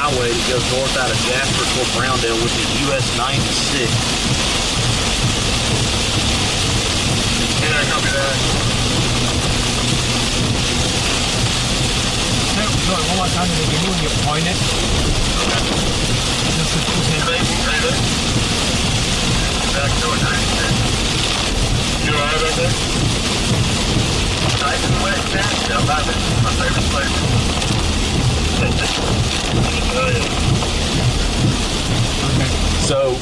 highway that goes north out of Jasper toward Browndale with the US 96. Yeah, copy that. So, one more time in the beginning when you point it. Back to 96. You alright back there? Nice and wet, man. Yeah, I love it. My favorite place. So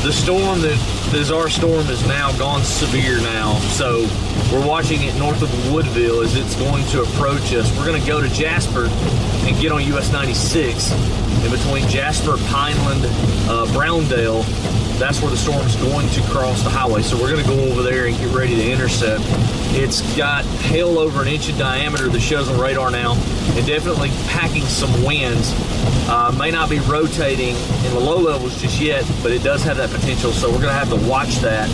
the storm that is our storm is now gone severe now. So we're watching it north of Woodville as it's going to approach us. We're going to go to Jasper and get on US 96 in between Jasper, Pineland, Browndale. That's where the storm's going to cross the highway. So we're going to go over there and get ready to intercept. It's got hail over an inch in diameter that shows on radar now, and definitely packing some winds. May not be rotating in the low levels just yet, but it does have that potential. So we're going to have to watch that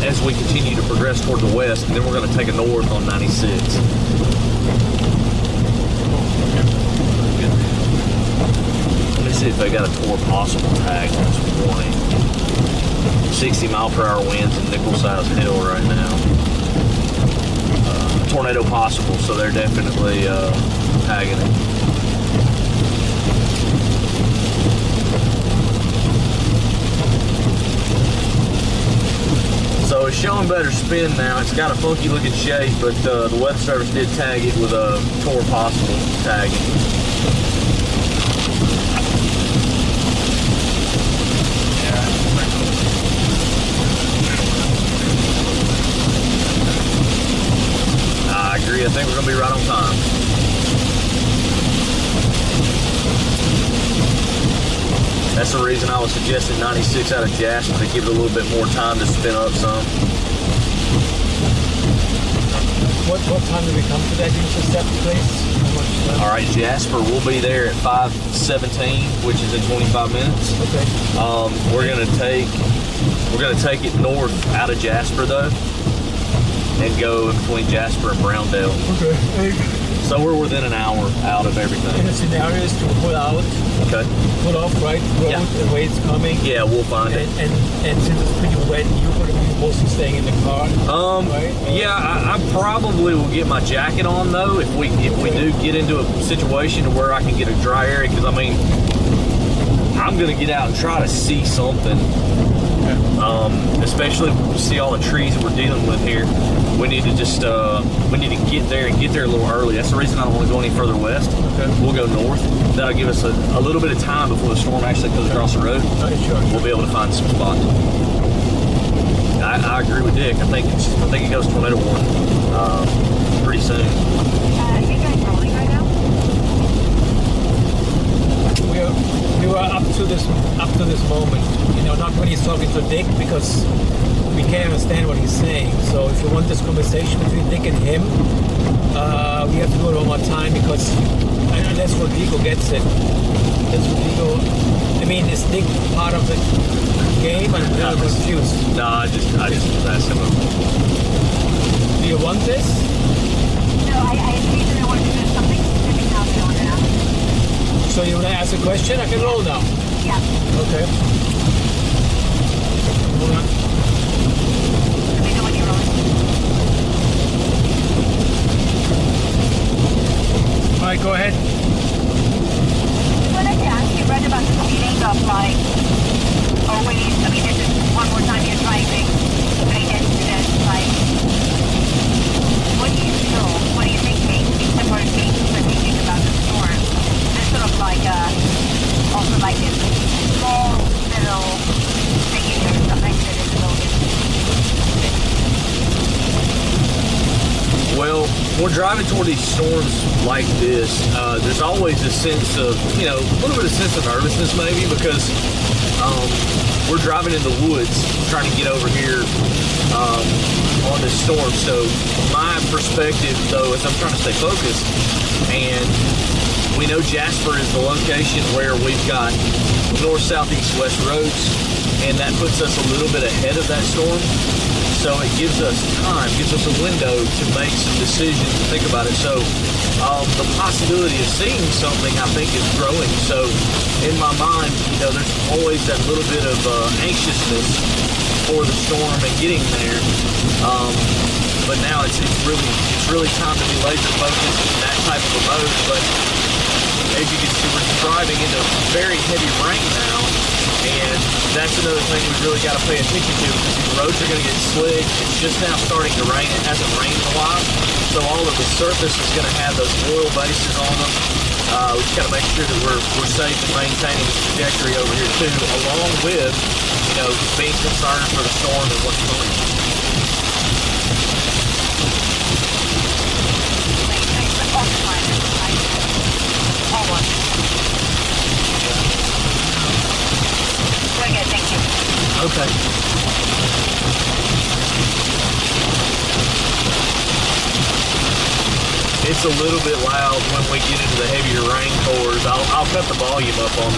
as we continue to progress toward the west, and then we're going to take a north on 96. Let me see if they got a tour possible tag on this morning. 60-mile-per-hour winds in nickel-sized hail right now. Tornado possible, so they're definitely tagging it. So it's showing better spin now. It's got a funky looking shape, but the Weather Service did tag it with a tour possible tagging. I agree. I think we're going to be right on time. That's the reason I was suggesting 96 out of Jasper, to give it a little bit more time to spin up some. What time do we come to that intercept place? All right, Jasper, we'll be there at 5:17, which is in 25 minutes. Okay. We're gonna take it north out of Jasper though, and go in between Jasper and Browndale. Okay. So we're within an hour out of everything. And the scenario is to pull out. Okay. Pull off right road, Yeah. the way it's coming. Yeah, we'll find it. And since it's pretty wet, you're going to be mostly staying in the car. Right? Yeah, I probably will get my jacket on though if we do get into a situation where I can get a dry area, because I mean I'm gonna get out and try to see something. Especially when we see all the trees that we're dealing with here. We need to just we need to get there a little early. That's the reason I don't want to go any further west. Okay. We'll go north. That'll give us a little bit of time before the storm actually goes across the road. Sure. We'll be able to find some spots. I agree with Dick. I think it goes tornado warning pretty soon. Are you guys rolling right now? We were up to this moment, not when he's talking to Dick, because we can't understand what he's saying. So if you want this conversation between Dick and him, we have to do it one more time, because unless Rodrigo gets it. I mean, is Dick part of the game? I'm really confused. No, I just was asking him. Do you want this? No, I think that I want to do something specific now that I want to ask. So you want to ask a question? I can roll now. Yeah. Okay. Hold on. Let me know when you're rolling. All right, go ahead. I wanted to ask you, Brett, about the feeling of like always, I mean, this is one more time you're driving, great incident, like, what do you feel? What do you think makes thinking about the storm? There's sort of like also like this small little thinking or something that is a little bit. Well, we're driving toward these storms like this. There's always a sense of, a little bit of sense of nervousness maybe, because we're driving in the woods trying to get over here on this storm. So my perspective, though, is I'm trying to stay focused, and we know Jasper is the location where we've got north, south, east, west roads, and that puts us a little bit ahead of that storm. So it gives us time, gives us a window to make some decisions and think about it. So the possibility of seeing something, I think, is growing. So in my mind, there's always that little bit of anxiousness for the storm and getting there. But now it's really time to be laser focused in that type of a mode. But as you can see, we're driving into very heavy rain now, and that's another thing we've really got to pay attention to, because the roads are going to get slick. It's just now starting to rain. It hasn't rained in a while, so all of the surface is going to have those oil bases on them. We just got to make sure that we're safe and maintaining the trajectory over here too, along with being concerned for the storm and what's going on. Very good, thank you. Okay. It's a little bit loud when we get into the heavier rain cores. I'll cut the volume up on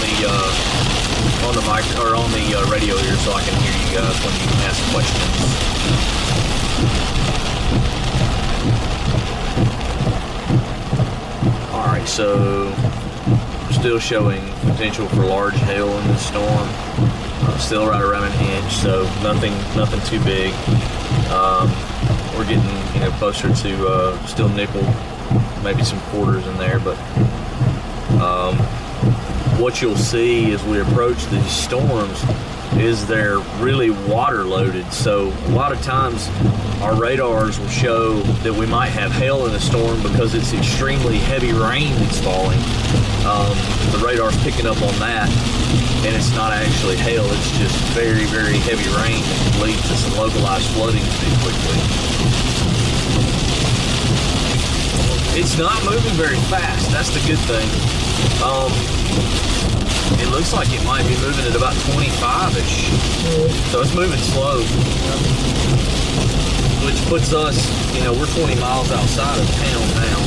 the mic or on the radio here so I can hear you guys when you ask questions. All right, so still showing potential for large hail in this storm. Still right around an inch, so nothing too big. We're getting closer to still nickel, maybe some quarters in there, but what you'll see as we approach these storms is they're really water loaded. So a lot of times our radars will show that we might have hail in a storm because it's extremely heavy rain that's falling. The radar's picking up on that, and it's not actually hail, it's just very, very heavy rain that can lead to some localized flooding pretty quickly. It's not moving very fast, that's the good thing. It looks like it might be moving at about 25-ish. So it's moving slow. Which puts us, we're 20 miles outside of town now.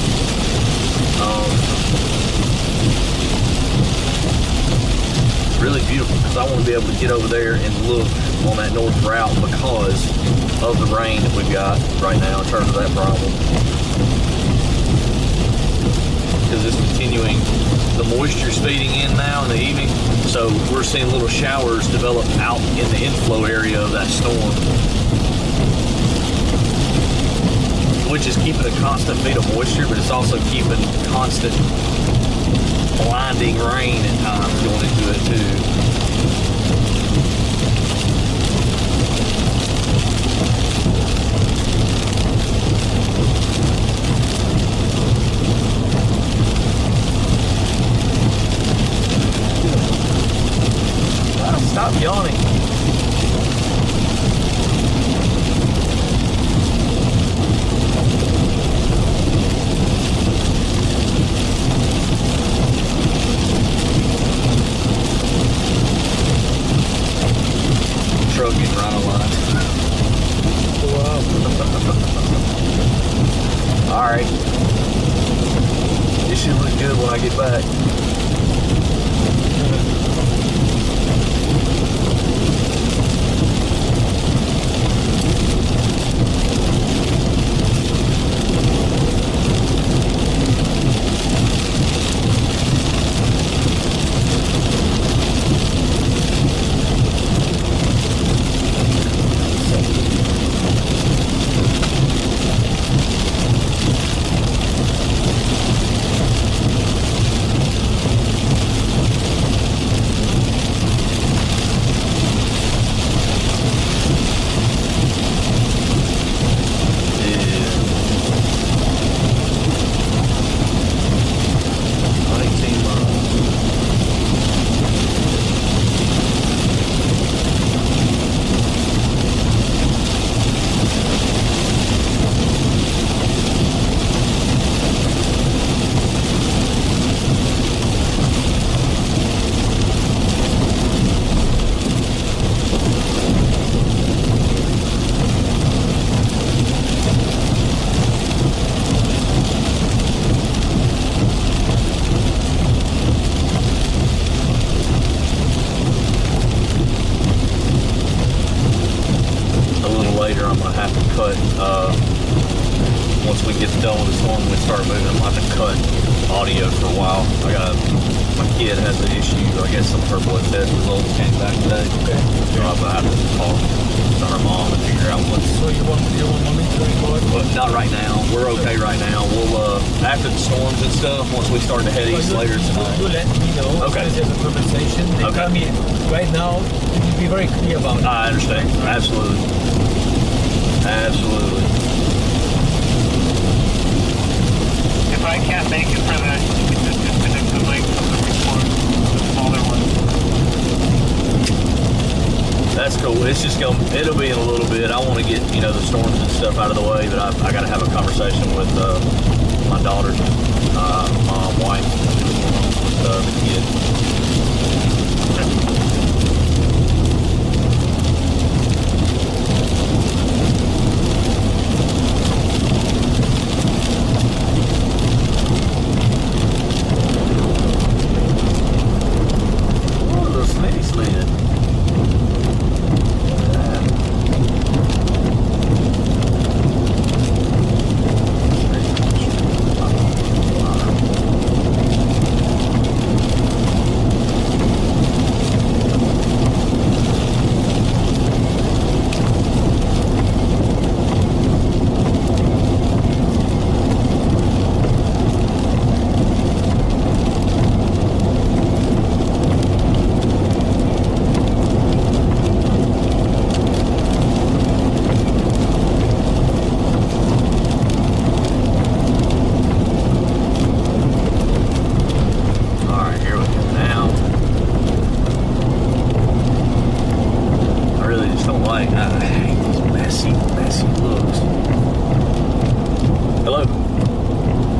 Really beautiful, because I want to be able to get over there and look on that north route because of the rain that we've got right now in terms of that problem. Because it's continuing, the moisture's feeding in now in the evening, so we're seeing little showers develop out in the inflow area of that storm, which is keeping a constant feed of moisture, but it's also keeping constant blinding rain at times going into it too. Stop yawning. Truck getting right on line. Wow. All right. This should look good when I get back. once we get done with the storm, we start moving. I'm going to have to cut audio for a while. My kid has an issue. I guess some of her blood test results came back today. Okay. So I'm going to have to talk to her mom and figure out what's. So you want mommy to record? But not right now. We're okay right now. We'll after the storms and stuff. Once we start to head east later tonight. You let me know. Okay. Because there's a conversation. They Okay. tell me right now. You be very clear about it. I understand. Absolutely. Absolutely. If I can't make it for that, you can just disconnect the link from the report, the smaller one. That's cool. It's just it'll be in a little bit. I want to get, the storms and stuff out of the way, but I got to have a conversation with my daughter's mom, wife, with the kid.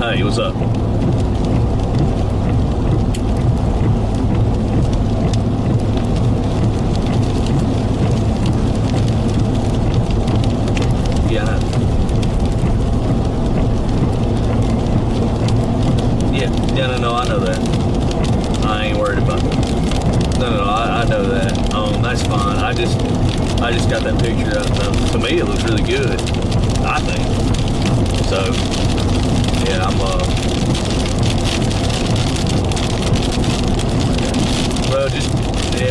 Hey, what's up? Yeah, I know. Yeah, no, I know that. I ain't worried about it. No, I know that. That's fine. I just got that picture up. To me, it looks really good. I think. So, yeah, well,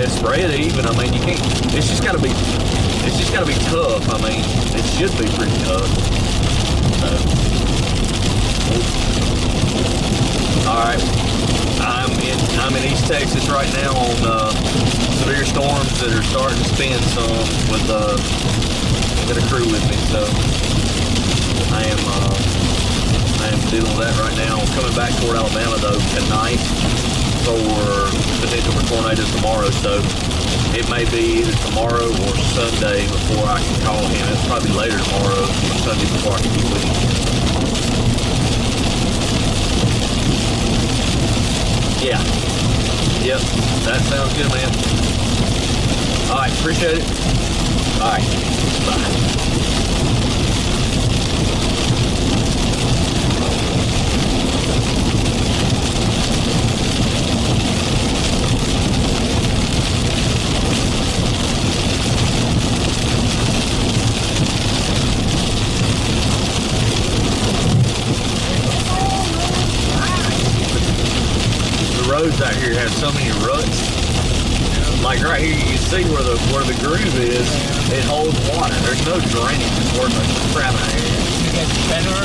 spray it even. I mean, you can't. It's just gotta be tough. I mean, it should be pretty tough. So, all right. I'm in East Texas right now on severe storms that are starting to spin some with got a crew with me. So I am dealing with that right now. I'm coming back toward Alabama though tonight for potential for tornadoes tomorrow. So it may be either tomorrow or Sunday before I can call him. It's probably later tomorrow or Sunday before I can get with him. Yeah. Yep. That sounds good, man. All right. Appreciate it. All right. Bye. Roads out here have so many ruts. Like right here, you can see where the groove is. It holds water. There's no drainage. It's worth like crap out here. You get better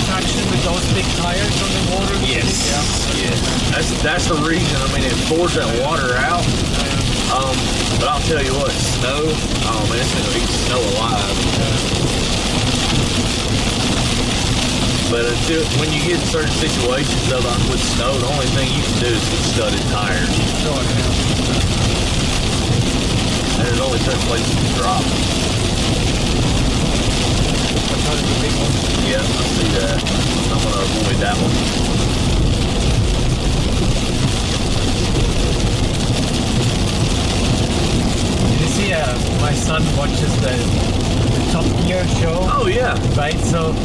traction with those big tires on the water. Yes. Yeah. That's the reason. I mean, it pours that water out. But I'll tell you what, snow. Oh man, it's gonna eat snow alive. But when you get in certain situations, though, like with snow, the only thing you can do is get studded tires. And there's only certain places to drop. Yeah, I see that. I'm going to avoid that one. Did you see my son watches the Top Gear show? Oh, yeah. Right, so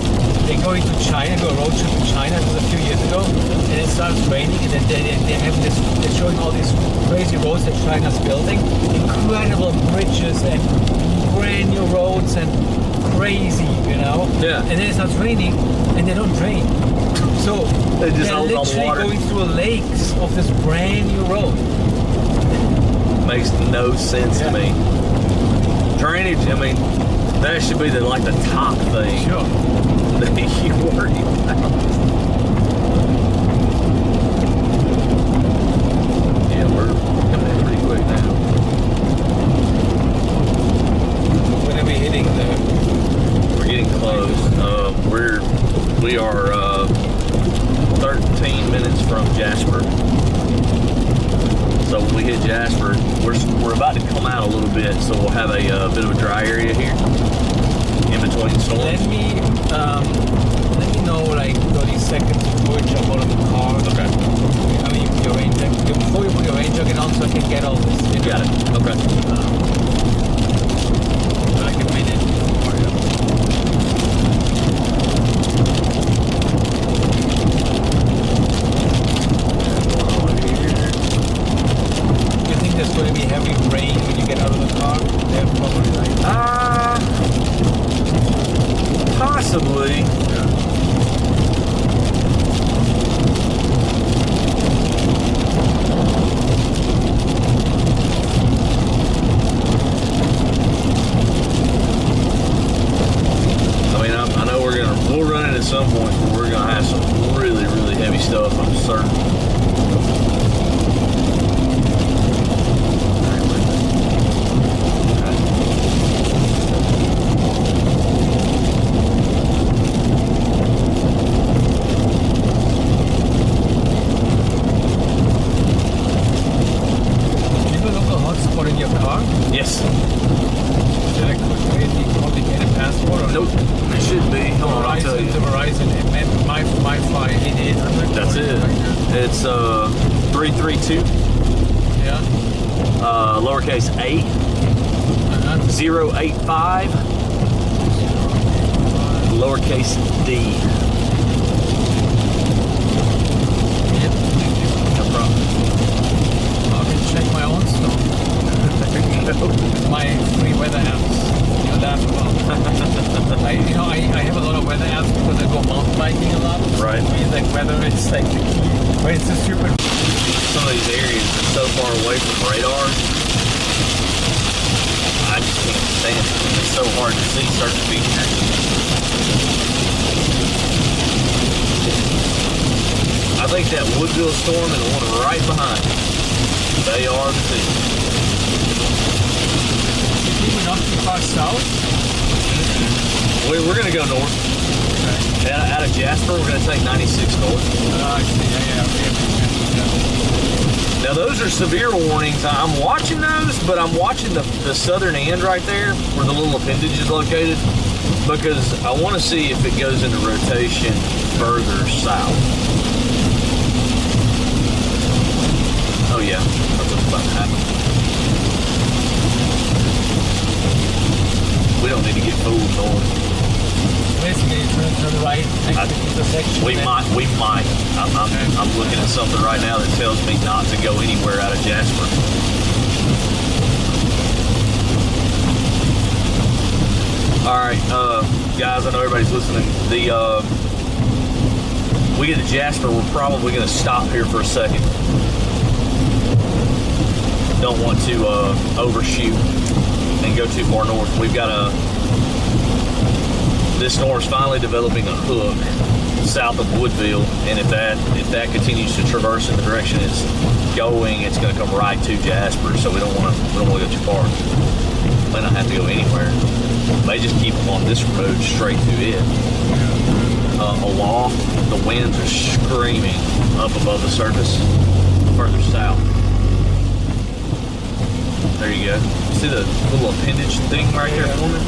they go into China, go a road trip to China. This was a few years ago, and it starts raining, and then they have this. They're showing all these crazy roads that China's building, incredible bridges and brand new roads and crazy, you know. Yeah. And then it starts raining, and they don't drain. So They just they're hold all the literally water. going through lakes of this brand new road. Makes no sense to me. Drainage, I mean, that should be the top thing Sure. that you worry about. Yeah, we're coming in pretty quick now. When are we hitting the? We're getting close. We are 13 minutes from Jasper. So when we hit Jasper, we're about to come out a little bit, so we'll have a bit of a dry area here in between storms. Let me know like 30 seconds before you jump out of the car. Okay. I mean, you put your rain jacket. Before you put your rain jacket on, so I can get all this. You know? Got it. Okay. Like a minute before you. You think there's going to be heavy rain when you get out of the car? Yeah, probably, right? Possibly. I mean, I know we'll run it at some point where we're gonna have some really, really heavy stuff, I'm certain. You know local hotspot in your car? Yes. Is it a crazy complicated passport or Nope. It should be. Hold on, I'll tell you. The Verizon, it meant my fly 8800. That's it. It's 332, Yeah. lowercase a, Uh-huh. 085, lowercase d. Yep. No problem. I can check my own stuff. My free weather apps. You laugh about. I have a lot of weather apps because I go mountain biking a lot. Right. I mean, like weather is like the key. But it's a stupid. Some of these areas are so far away from radar, I just can't stand it. It's so hard to see certain features. I think that Woodville storm and the one right behind it, they are the two. You think we're not too far south? We're going to go north. Okay. Out of Jasper, we're going to take 96 north. I see. Yeah. Now, those are severe warnings. I'm watching those, but I'm watching the southern end right there where the little appendage is located because I want to see if it goes into rotation further south. Oh, yeah. That's what's about to happen. We don't need to get fooled north. Basically, turn right next to the intersection. We might. I'm looking at something right now that tells me not to go anywhere out of Jasper. All right, guys, I know everybody's listening. We get to Jasper, we're probably going to stop here for a second. Don't want to overshoot and go too far north. We've got this storm's finally developing a hook south of Woodville, and if that continues to traverse in the direction it's going, it's going to come right to Jasper. So we don't want to go too far. May not have to go anywhere. May just keep them on this road straight to it. Aloft, the winds are screaming up above the surface, further south. There you go. See the little appendage thing right there for me?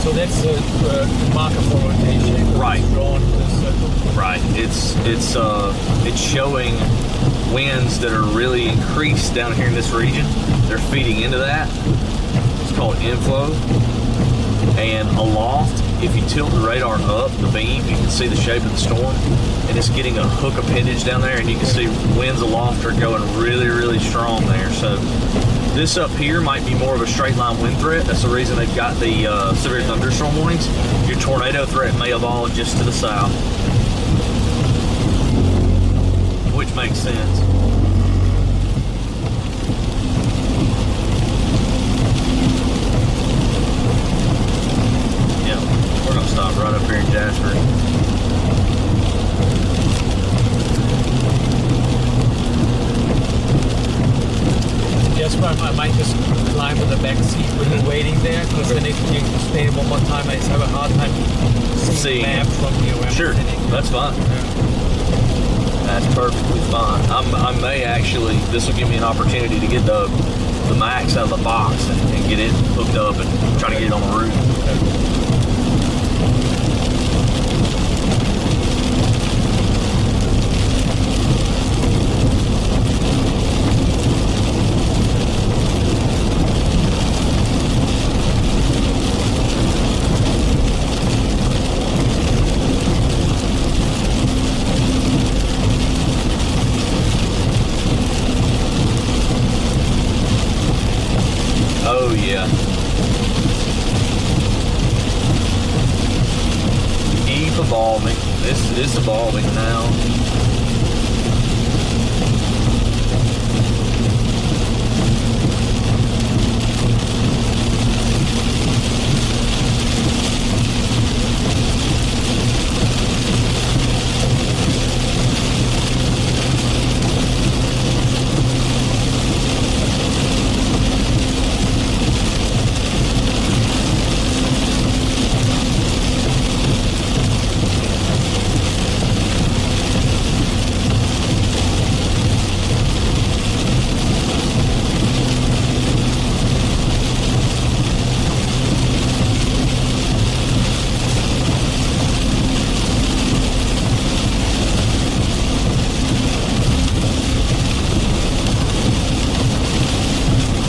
So that's the marker for rotation. Right. Drawn to the circle. Right. It's showing winds that are really increased down here in this region. They're feeding into that. It's called inflow. And aloft, if you tilt the radar up, the beam, you can see the shape of the storm. And it's getting a hook appendage down there, and you can see winds aloft are going really, really strong there. So This up here might be more of a straight line wind threat. That's the reason they've got the severe thunderstorm warnings. Your tornado threat may evolve just to the south, which makes sense. Yeah, we're gonna stop right up here in Jasper. Jasper, I might just climb to the back seat when you're waiting there, because then if you stay one more time, I just have a hard time seeing the map from here where I'm Sure, sitting. that's fine. Yeah. That's perfectly fine. I may actually, this will give me an opportunity to get the Max out of the box and get it hooked up and try to get it on the roof. Oh yeah. Keep evolving. This is evolving now.